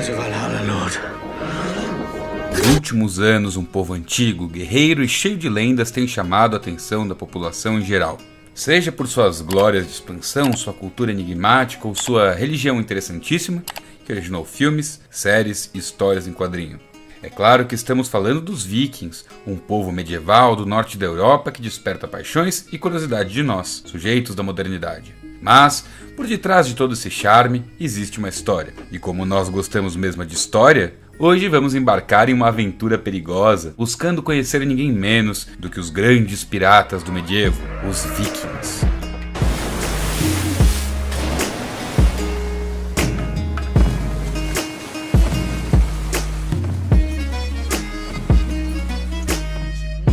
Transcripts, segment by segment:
to Valhalla, Lord. Nos últimos anos, um povo antigo, guerreiro e cheio de lendas tem chamado a atenção da população em geral. Seja por suas glórias de expansão, sua cultura enigmática ou sua religião interessantíssima, que originou filmes, séries e histórias em quadrinho. É claro que estamos falando dos Vikings, um povo medieval do norte da Europa que desperta paixões e curiosidade de nós, sujeitos da modernidade. Mas, por detrás de todo esse charme, existe uma história. E como nós gostamos mesmo de história, hoje vamos embarcar em uma aventura perigosa, buscando conhecer ninguém menos do que os grandes piratas do medievo, os Vikings.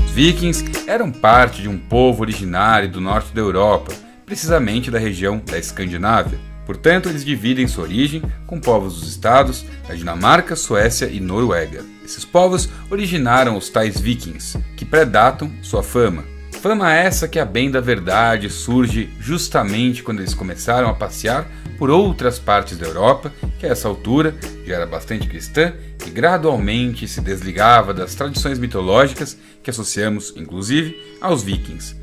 Os Vikings eram parte de um povo originário do norte da Europa, precisamente da região da Escandinávia. Portanto, eles dividem sua origem com povos dos estados da Dinamarca, Suécia e Noruega. Esses povos originaram os tais vikings, que predatam sua fama. Fama essa que, a bem da verdade, surge justamente quando eles começaram a passear por outras partes da Europa, que a essa altura já era bastante cristã e gradualmente se desligava das tradições mitológicas que associamos, inclusive, aos vikings.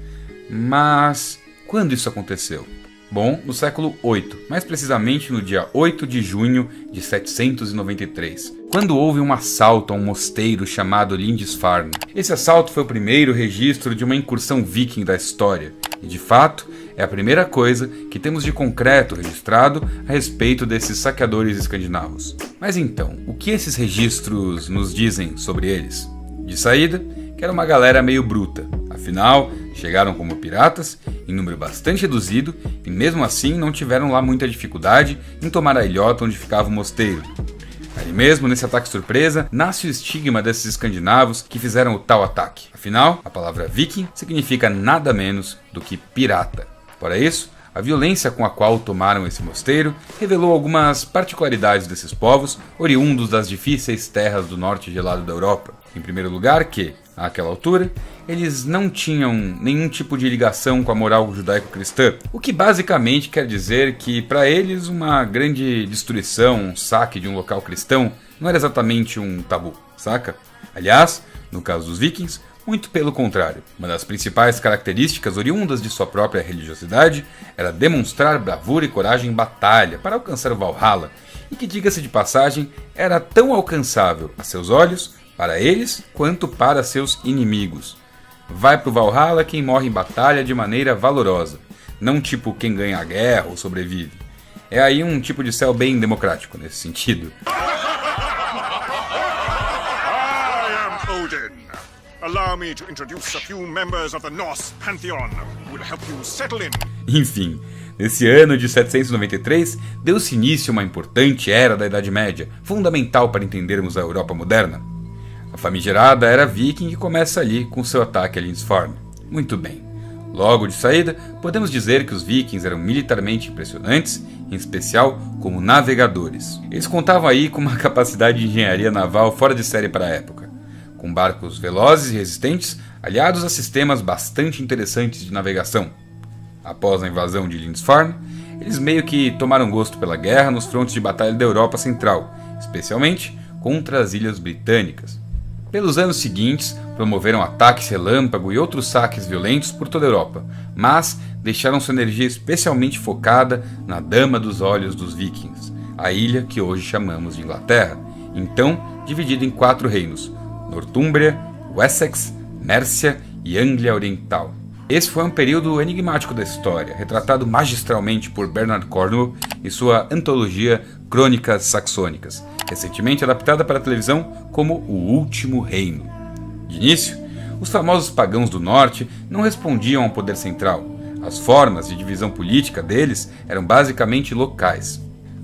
Mas quando isso aconteceu? Bom, no século VIII, mais precisamente no dia 8 de junho de 793, quando houve um assalto a um mosteiro chamado Lindisfarne. Esse assalto foi o primeiro registro de uma incursão viking da história, e de fato é a primeira coisa que temos de concreto registrado a respeito desses saqueadores escandinavos. Mas então, o que esses registros nos dizem sobre eles? De saída, que era uma galera meio bruta, afinal, chegaram como piratas, em número bastante reduzido, e mesmo assim não tiveram lá muita dificuldade em tomar a ilhota onde ficava o mosteiro. Ali mesmo, nesse ataque surpresa, nasce o estigma desses escandinavos que fizeram o tal ataque. Afinal, a palavra viking significa nada menos do que pirata. Para isso, a violência com a qual tomaram esse mosteiro revelou algumas particularidades desses povos, oriundos das difíceis terras do norte gelado da Europa. Em primeiro lugar que, àquela altura, eles não tinham nenhum tipo de ligação com a moral judaico-cristã, o que basicamente quer dizer que para eles uma grande destruição, um saque de um local cristão não era exatamente um tabu, saca? Aliás, no caso dos vikings, muito pelo contrário. Uma das principais características oriundas de sua própria religiosidade era demonstrar bravura e coragem em batalha para alcançar o Valhalla, e que, diga-se de passagem, era tão alcançável a seus olhos, para eles, quanto para seus inimigos. Vai pro Valhalla quem morre em batalha de maneira valorosa, não tipo quem ganha a guerra ou sobrevive. É aí um tipo de céu bem democrático nesse sentido. Allow me to introduce a few members of the Norse Pantheon who will help you settle in. Enfim, nesse ano de 793, deu-se início a uma importante era da Idade Média, fundamental para entendermos a Europa moderna. A famigerada era viking que começa ali com seu ataque a Lindisfarne. Muito bem. Logo de saída, podemos dizer que os vikings eram militarmente impressionantes, em especial como navegadores. Eles contavam aí com uma capacidade de engenharia naval fora de série para a época, com barcos velozes e resistentes, aliados a sistemas bastante interessantes de navegação. Após a invasão de Lindisfarne, eles meio que tomaram gosto pela guerra nos frontes de batalha da Europa Central, especialmente contra as ilhas britânicas. Pelos anos seguintes, promoveram ataques relâmpago e outros saques violentos por toda a Europa, mas deixaram sua energia especialmente focada na Dama dos Olhos dos Vikings, a ilha que hoje chamamos de Inglaterra, então dividida em 4 reinos: Nortúmbria, Wessex, Mércia e Anglia Oriental. Esse foi um período enigmático da história, retratado magistralmente por Bernard Cornwell e sua antologia Crônicas Saxônicas, recentemente adaptada para a televisão como O Último Reino. De início, os famosos pagãos do norte não respondiam ao poder central. As formas de divisão política deles eram basicamente locais.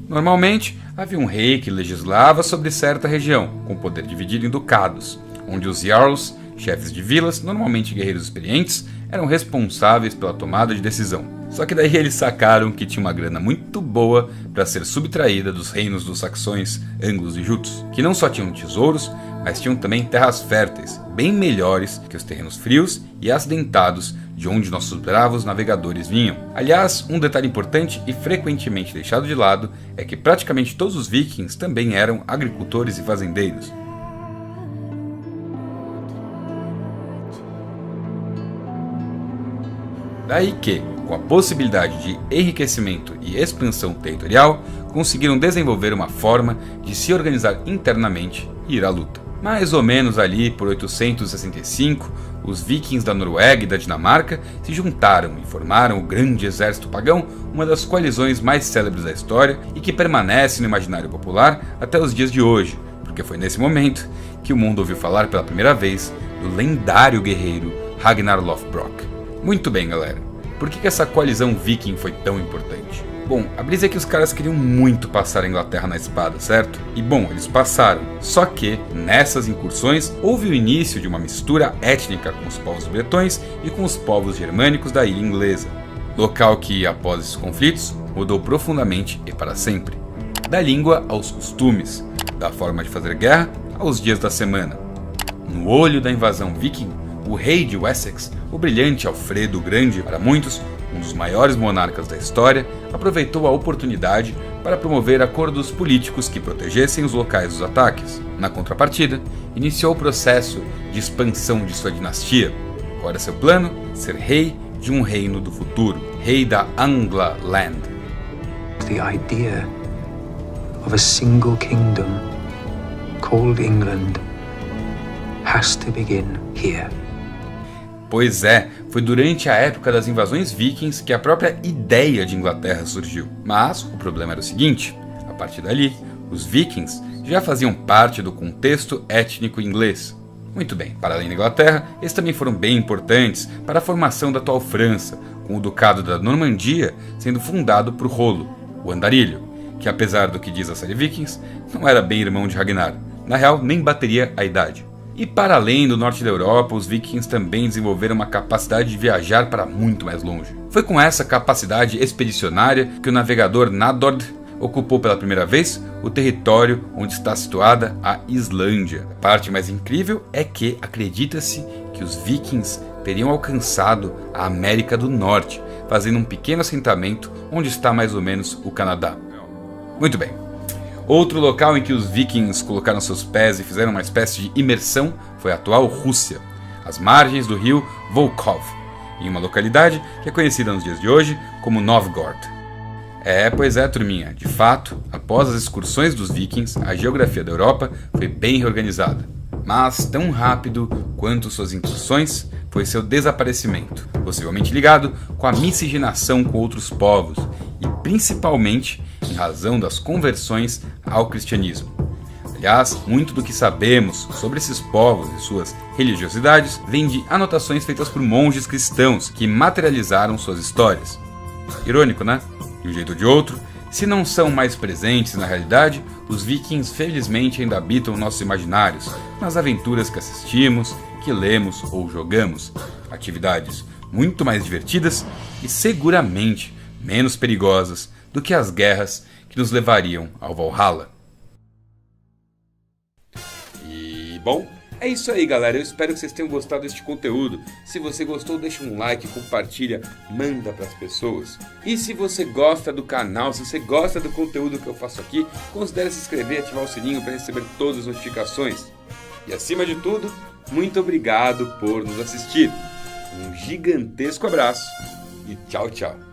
Normalmente, havia um rei que legislava sobre certa região, com poder dividido em ducados, onde os Jarls, chefes de vilas, normalmente guerreiros experientes, eram responsáveis pela tomada de decisão. Só que daí eles sacaram que tinha uma grana muito boa para ser subtraída dos reinos dos saxões, anglos e jutos, que não só tinham tesouros, mas tinham também terras férteis, bem melhores que os terrenos frios e acidentados de onde nossos bravos navegadores vinham. Aliás, um detalhe importante e frequentemente deixado de lado é que praticamente todos os vikings também eram agricultores e fazendeiros. Daí que, com a possibilidade de enriquecimento e expansão territorial, conseguiram desenvolver uma forma de se organizar internamente e ir à luta. Mais ou menos ali por 865, os vikings da Noruega e da Dinamarca se juntaram e formaram o Grande Exército Pagão, uma das coalizões mais célebres da história e que permanece no imaginário popular até os dias de hoje, porque foi nesse momento que o mundo ouviu falar pela primeira vez do lendário guerreiro Ragnar Lothbrok. Muito bem, galera. Por que essa coalizão viking foi tão importante? Bom, a brisa é que os caras queriam muito passar a Inglaterra na espada, certo? E bom, eles passaram. Só que, nessas incursões, houve o início de uma mistura étnica com os povos bretões e com os povos germânicos da ilha inglesa. Local que, após esses conflitos, mudou profundamente e para sempre. Da língua aos costumes, da forma de fazer guerra aos dias da semana. No olho da invasão viking, o rei de Wessex, o brilhante Alfredo o Grande, para muitos, um dos maiores monarcas da história, aproveitou a oportunidade para promover acordos políticos que protegessem os locais dos ataques. Na contrapartida, iniciou o processo de expansão de sua dinastia. Qual era seu plano? Ser rei de um reino do futuro, rei da Angla-Land. The idea of a single kingdom called England has to begin here. Pois é, foi durante a época das invasões vikings que a própria ideia de Inglaterra surgiu. Mas o problema era o seguinte: a partir dali, os vikings já faziam parte do contexto étnico inglês. Muito bem, para além da Inglaterra, eles também foram bem importantes para a formação da atual França, com o Ducado da Normandia sendo fundado por Rollo, o andarilho, que apesar do que diz a série Vikings, não era bem irmão de Ragnar. Na real, nem bateria a idade. E para além do norte da Europa, os vikings também desenvolveram uma capacidade de viajar para muito mais longe. Foi com essa capacidade expedicionária que o navegador Nadord ocupou pela primeira vez o território onde está situada a Islândia. A parte mais incrível é que acredita-se que os vikings teriam alcançado a América do Norte, fazendo um pequeno assentamento onde está mais ou menos o Canadá. Muito bem. Outro local em que os vikings colocaram seus pés e fizeram uma espécie de imersão foi a atual Rússia, às margens do rio Volkhov, em uma localidade que é conhecida nos dias de hoje como Novgorod. Pois é, turminha, de fato, após as excursões dos vikings, a geografia da Europa foi bem reorganizada. Mas tão rápido quanto suas incursões foi seu desaparecimento, possivelmente ligado com a miscigenação com outros povos e principalmente em razão das conversões ao cristianismo. Aliás, muito do que sabemos sobre esses povos e suas religiosidades vem de anotações feitas por monges cristãos que materializaram suas histórias. Irônico, né? De um jeito ou de outro, se não são mais presentes na realidade, os vikings felizmente ainda habitam nossos imaginários, nas aventuras que assistimos, que lemos ou jogamos. Atividades muito mais divertidas e seguramente menos perigosas do que as guerras que nos levariam ao Valhalla. E bom, é isso aí, galera. Eu espero que vocês tenham gostado deste conteúdo. Se você gostou, deixa um like, compartilha, manda para as pessoas. E se você gosta do canal, se você gosta do conteúdo que eu faço aqui, considere se inscrever e ativar o sininho para receber todas as notificações. E acima de tudo, muito obrigado por nos assistir. Um gigantesco abraço e tchau, tchau.